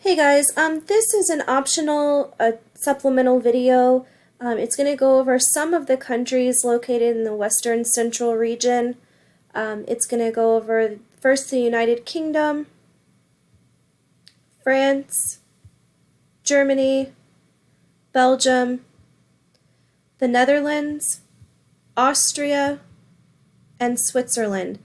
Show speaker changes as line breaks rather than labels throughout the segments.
Hey guys, this is an optional supplemental video. It's going to go over some of the countries located in the Western Central region. It's going to go over first the United Kingdom, France, Germany, Belgium, the Netherlands, Austria, and Switzerland.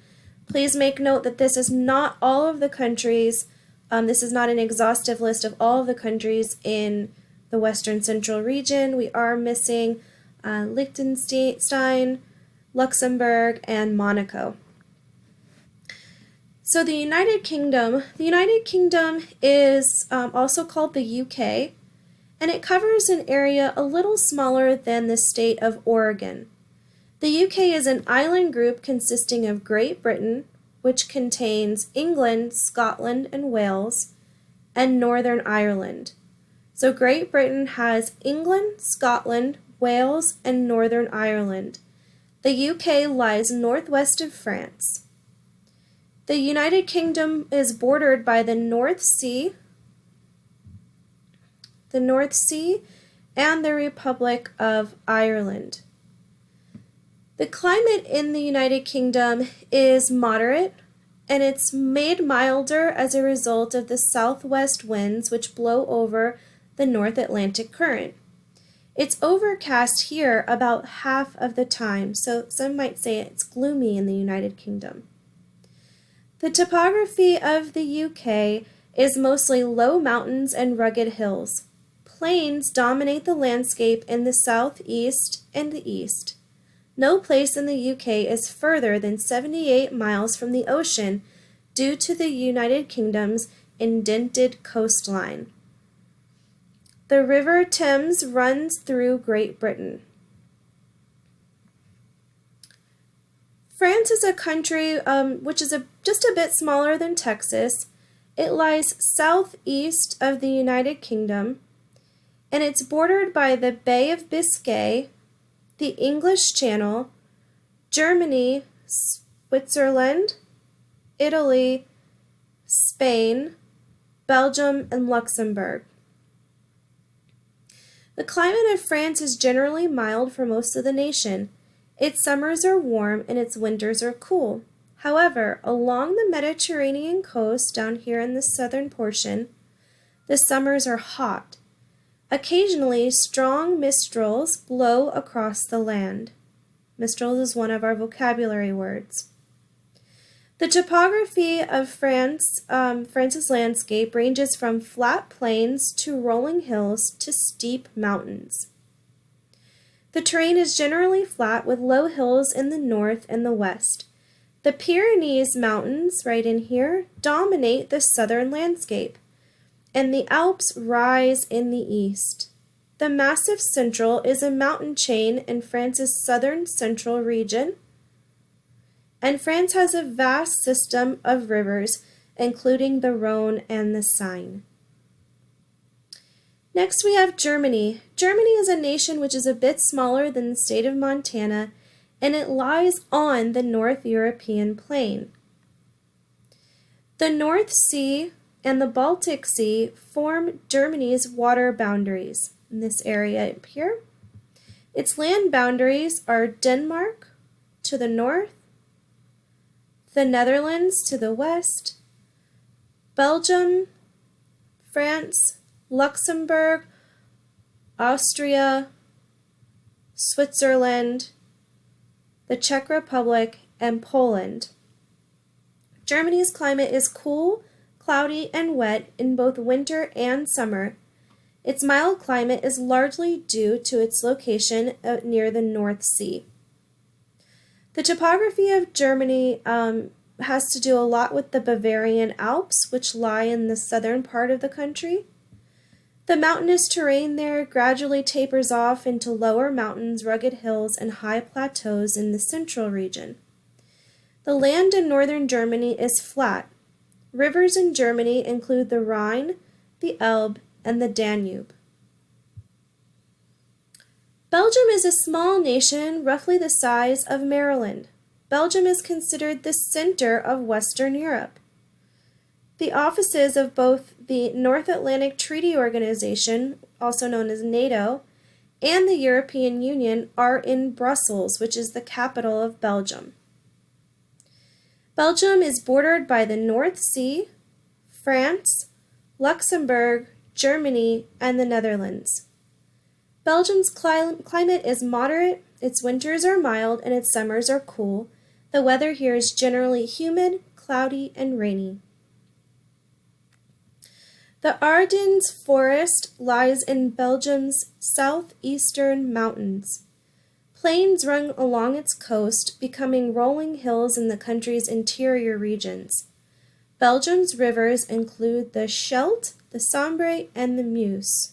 Please make note that this is not all of the countries. This is not an exhaustive list of all of the countries in the Western Central region. We are missing Liechtenstein, Luxembourg, and Monaco. So the United Kingdom is also called the UK, and it covers an area a little smaller than the state of Oregon. The UK is an island group consisting of Great Britain, which contains England, Scotland, and Wales, and Northern Ireland. So Great Britain has England, Scotland, Wales, and Northern Ireland. The UK lies northwest of France. The United Kingdom is bordered by the North Sea, and the Republic of Ireland. The climate in the United Kingdom is moderate, and it's made milder as a result of the southwest winds which blow over the North Atlantic current. It's overcast here about half of the time, so some might say it's gloomy in the United Kingdom. The topography of the UK is mostly low mountains and rugged hills. Plains dominate the landscape in the southeast and the east. No place in the UK is further than 78 miles from the ocean due to the United Kingdom's indented coastline. The River Thames runs through Great Britain. France is a country which is just a bit smaller than Texas. It lies southeast of the United Kingdom, and it's bordered by the Bay of Biscay, the English Channel, Germany, Switzerland, Italy, Spain, Belgium, and Luxembourg. The climate of France is generally mild for most of the nation. Its summers are warm and its winters are cool. However, along the Mediterranean coast down here in the southern portion, the summers are hot. Occasionally, strong mistrals blow across the land. Mistral is one of our vocabulary words. The topography of France's landscape ranges from flat plains to rolling hills to steep mountains. The terrain is generally flat with low hills in the north and the west. The Pyrenees Mountains, right in here, dominate the southern landscape, and the Alps rise in the east. The Massif Central is a mountain chain in France's southern central region, and France has a vast system of rivers, including the Rhone and the Seine. Next we have Germany. Germany is a nation which is a bit smaller than the state of Montana, and it lies on the North European plain. The North Sea and the Baltic Sea form Germany's water boundaries in this area up here. Its land boundaries are Denmark to the north, the Netherlands to the west, Belgium, France, Luxembourg, Austria, Switzerland, the Czech Republic, and Poland. Germany's climate is cool, cloudy, and wet in both winter and summer. Its mild climate is largely due to its location near the North Sea. The topography of Germany has to do a lot with the Bavarian Alps, which lie in the southern part of the country. The mountainous terrain there gradually tapers off into lower mountains, rugged hills, and high plateaus in the central region. The land in northern Germany is flat. Rivers in Germany include the Rhine, the Elbe, and the Danube. Belgium is a small nation, roughly the size of Maryland. Belgium is considered the center of Western Europe. The offices of both the North Atlantic Treaty Organization, also known as NATO, and the European Union are in Brussels, which is the capital of Belgium. Belgium is bordered by the North Sea, France, Luxembourg, Germany, and the Netherlands. Belgium's climate is moderate, its winters are mild, and its summers are cool. The weather here is generally humid, cloudy, and rainy. The Ardennes forest lies in Belgium's southeastern mountains. Plains run along its coast, becoming rolling hills in the country's interior regions. Belgium's rivers include the Scheldt, the Sambre, and the Meuse.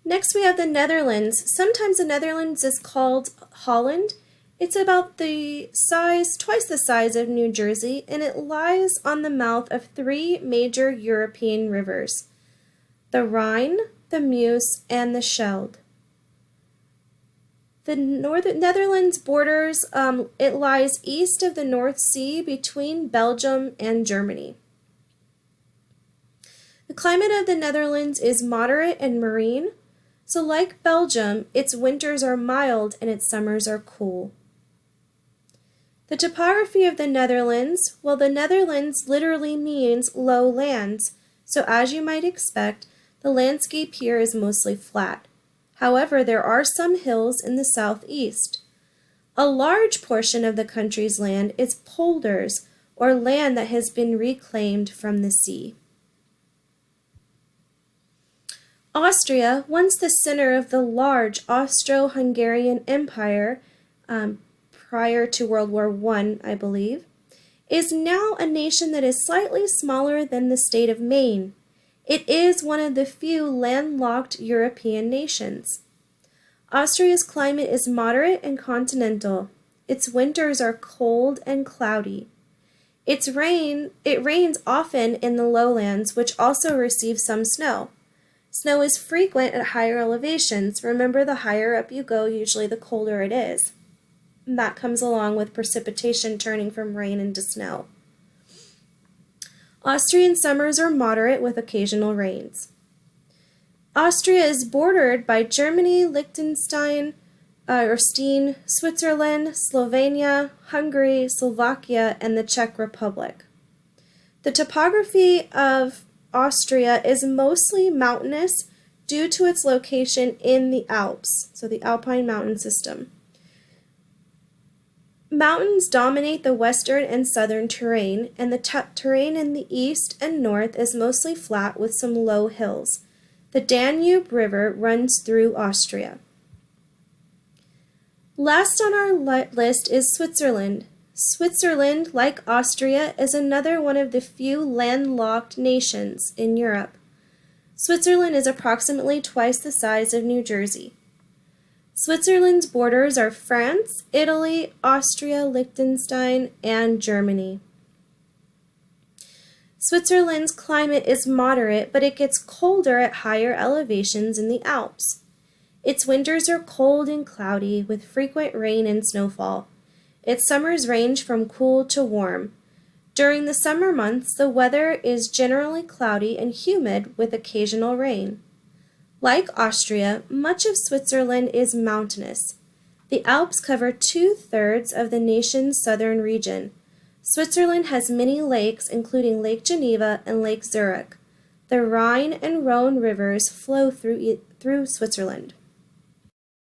Next we have the Netherlands. Sometimes the Netherlands is called Holland. It's about the size, twice the size of New Jersey, and it lies on the mouth of three major European rivers, the Rhine, the Meuse, and the Scheldt. The Netherlands borders, it lies east of the North Sea between Belgium and Germany. The climate of the Netherlands is moderate and marine, so like Belgium, its winters are mild and its summers are cool. The topography of the Netherlands, well, the Netherlands literally means low lands, so as you might expect, the landscape here is mostly flat. However, there are some hills in the southeast. A large portion of the country's land is polders, or land that has been reclaimed from the sea. Austria, once the center of the large Austro-Hungarian Empire, prior to World War I, I believe, is now a nation that is slightly smaller than the state of Maine. It is one of the few landlocked European nations. Austria's climate is moderate and continental. Its winters are cold and cloudy. It rains often in the lowlands, which also receive some snow. Snow is frequent at higher elevations. Remember, the higher up you go, usually the colder it is. And that comes along with precipitation turning from rain into snow. Austrian summers are moderate with occasional rains. Austria is bordered by Germany, Liechtenstein, Switzerland, Slovenia, Hungary, Slovakia, and the Czech Republic. The topography of Austria is mostly mountainous due to its location in the Alps, so the Alpine mountain system. Mountains dominate the western and southern terrain, and the terrain in the east and north is mostly flat with some low hills. The Danube River runs through Austria. Last on our list is Switzerland. Switzerland, like Austria, is another one of the few landlocked nations in Europe. Switzerland is approximately twice the size of New Jersey. Switzerland's borders are France, Italy, Austria, Liechtenstein, and Germany. Switzerland's climate is moderate, but it gets colder at higher elevations in the Alps. Its winters are cold and cloudy, with frequent rain and snowfall. Its summers range from cool to warm. During the summer months, the weather is generally cloudy and humid with occasional rain. Like Austria, much of Switzerland is mountainous. The Alps cover 2/3 of the nation's southern region. Switzerland has many lakes, including Lake Geneva and Lake Zurich. The Rhine and Rhone rivers flow through Switzerland.